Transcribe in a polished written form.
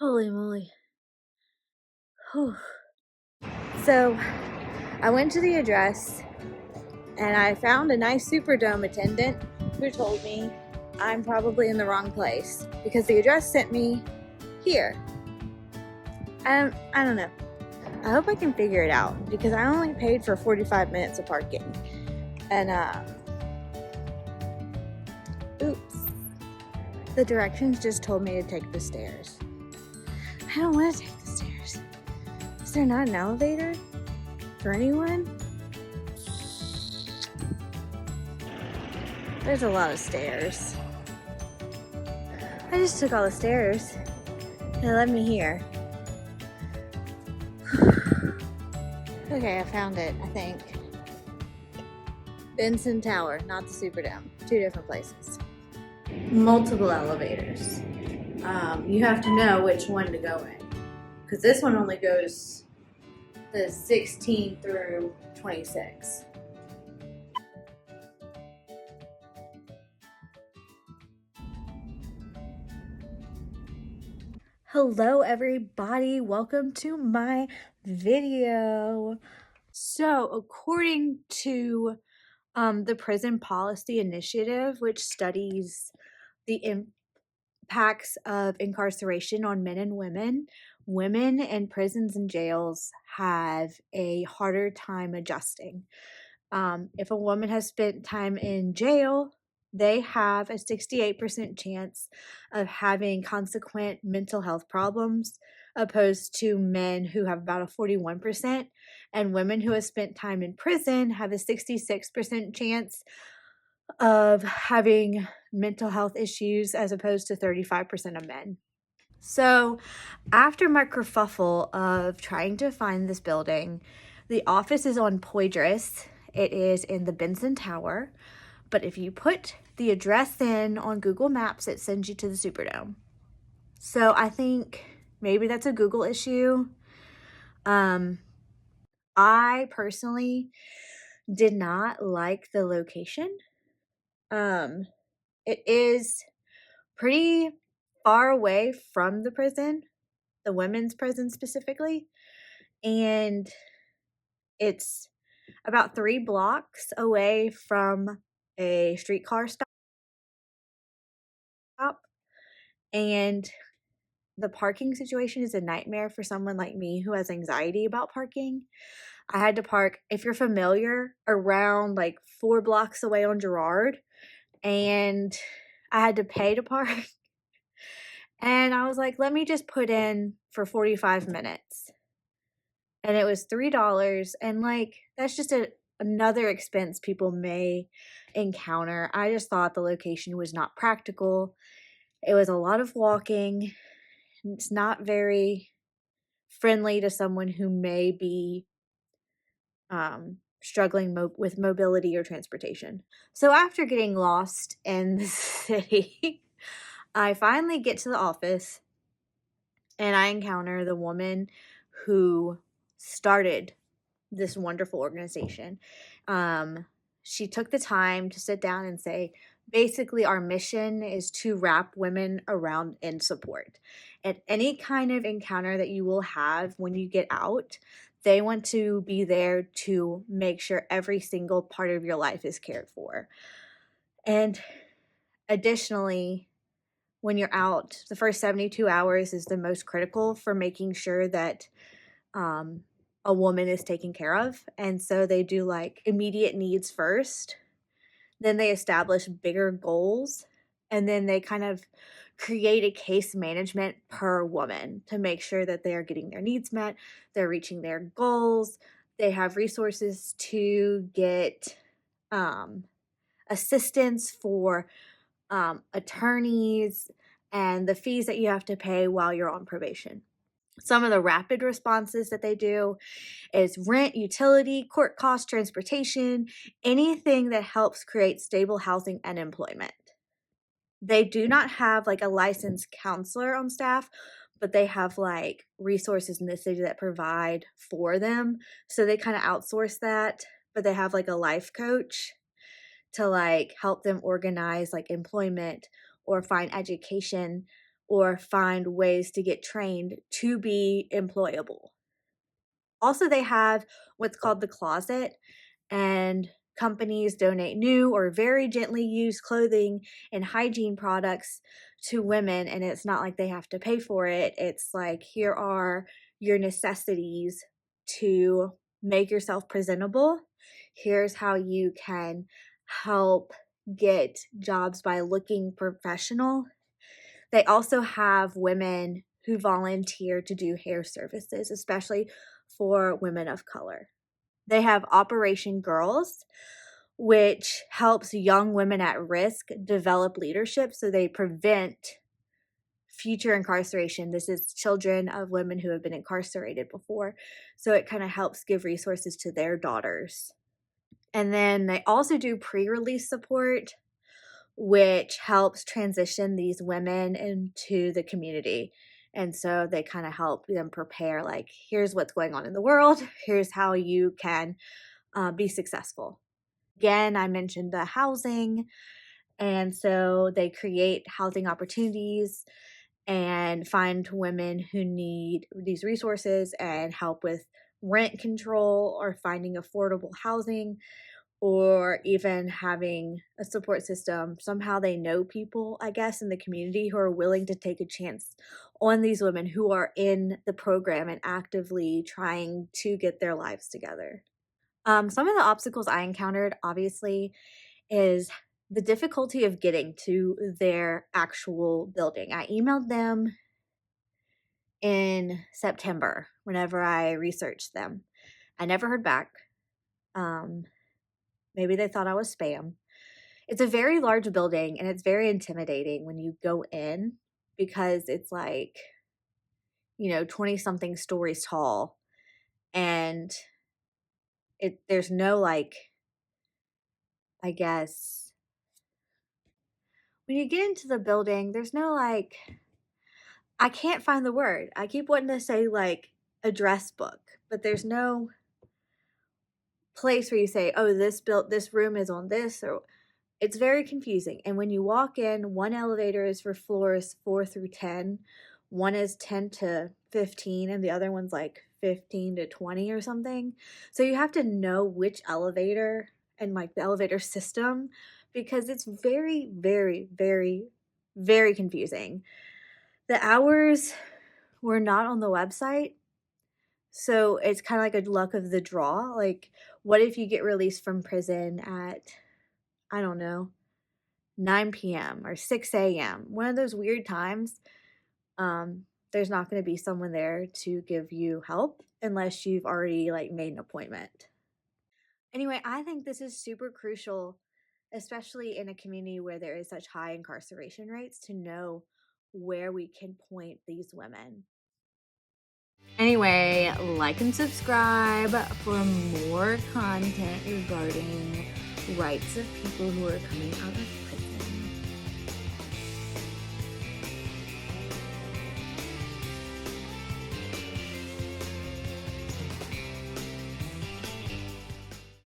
Holy moly. Whew. So I went to the address and I found a nice Superdome attendant who told me I'm probably in the wrong place because the address sent me here. I don't know. I hope I can figure it out because I only paid for 45 minutes of parking. And oops. The directions just told me to take the stairs. I don't want to take the stairs. Is there not an elevator for anyone? There's a lot of stairs. I just took all the stairs and it led me here. Okay, I found it, I think. Benson Tower, not the Superdome. Two different places. Multiple elevators. You have to know which one to go in. Because this one only goes the 16 through 26. Hello everybody, welcome to my video. So according to the Prison Policy Initiative, which studies the impacts of incarceration on men and women, women in prisons and jails have a harder time adjusting. If a woman has spent time in jail, they have a 68% chance of having consequent mental health problems, opposed to men who have about a 41%, and women who have spent time in prison have a 66% chance of having mental health issues as opposed to 35% of men. So after my kerfuffle of trying to find this building, the office is on Poydras. It is in the Benson Tower. But if you put the address in on Google Maps, it sends you to the Superdome. So I think maybe that's a Google issue. I personally did not like the location. It is pretty far away from the prison, the women's prison specifically, and it's about 3 blocks away from a streetcar stop, and the parking situation is a nightmare for someone like me who has anxiety about parking. I had to park, if you're familiar, around like 4 blocks away on Girard, and I had to pay to park. And I was like, let me just put in for 45 minutes. And it was $3. And like, that's just another expense people may encounter. I just thought the location was not practical. It was a lot of walking. It's not very friendly to someone who may be struggling with mobility or transportation. So after getting lost in the city, I finally get to the office and I encounter the woman who started this wonderful organization. She took the time to sit down and say, basically, our mission is to wrap women around in support. At any kind of encounter that you will have when you get out, they want to be there to make sure every single part of your life is cared for. And additionally, when you're out, the first 72 hours is the most critical for making sure that a woman is taken care of. And so they do like immediate needs first, then they establish bigger goals, and then they kind of create a case management per woman to make sure that they are getting their needs met, they're reaching their goals, they have resources to get assistance for attorneys and the fees that you have to pay while you're on probation. Some of the rapid responses that they do is rent, utility, court costs, transportation, anything that helps create stable housing and employment. They do not have like a licensed counselor on staff, but they have like resources in the city that provide for them. So they kind of outsource that, but they have like a life coach to like help them organize like employment or find education or find ways to get trained to be employable. Also, they have what's called the closet, and companies donate new or very gently used clothing and hygiene products to women, and it's not like they have to pay for it. It's like, here are your necessities to make yourself presentable. Here's how you can help get jobs by looking professional. They also have women who volunteer to do hair services, especially for women of color. They have Operation Girls, which helps young women at risk develop leadership so they prevent future incarceration. This is children of women who have been incarcerated before. So it kind of helps give resources to their daughters. And then they also do pre release support, which helps transition these women into the community. And so they kind of help them prepare, like, here's what's going on in the world, here's how you can be successful. Again, I mentioned the housing. And so they create housing opportunities and find women who need these resources and help with rent control or finding affordable housing, or even having a support system. Somehow they know people, I guess, in the community who are willing to take a chance on these women who are in the program and actively trying to get their lives together. Some of the obstacles I encountered, obviously, is the difficulty of getting to their actual building. I emailed them in September whenever I researched them. I never heard back. Maybe they thought I was spam. It's a very large building and it's very intimidating when you go in because it's like, 20 something stories tall, and there's no, like, I guess when you get into the building, there's no, like, I can't find the word. I keep wanting to say, like, address book, but there's no place where you say, oh, this room is on this, or it's very confusing. And when you walk in, one elevator is for floors 4 through 10. One is 10 to 15 and the other one's like 15 to 20 or something. So you have to know which elevator and like the elevator system, because it's very, very, very, very confusing. The hours were not on the website. So it's kind of like a luck of the draw. Like, what if you get released from prison at, I don't know, 9 p.m. or 6 a.m., one of those weird times? There's not going to be someone there to give you help unless you've already like made an appointment. Anyway, I think this is super crucial, especially in a community where there is such high incarceration rates, to know where we can point these women. Anyway, like and subscribe for more content regarding rights of people who are coming out of prison.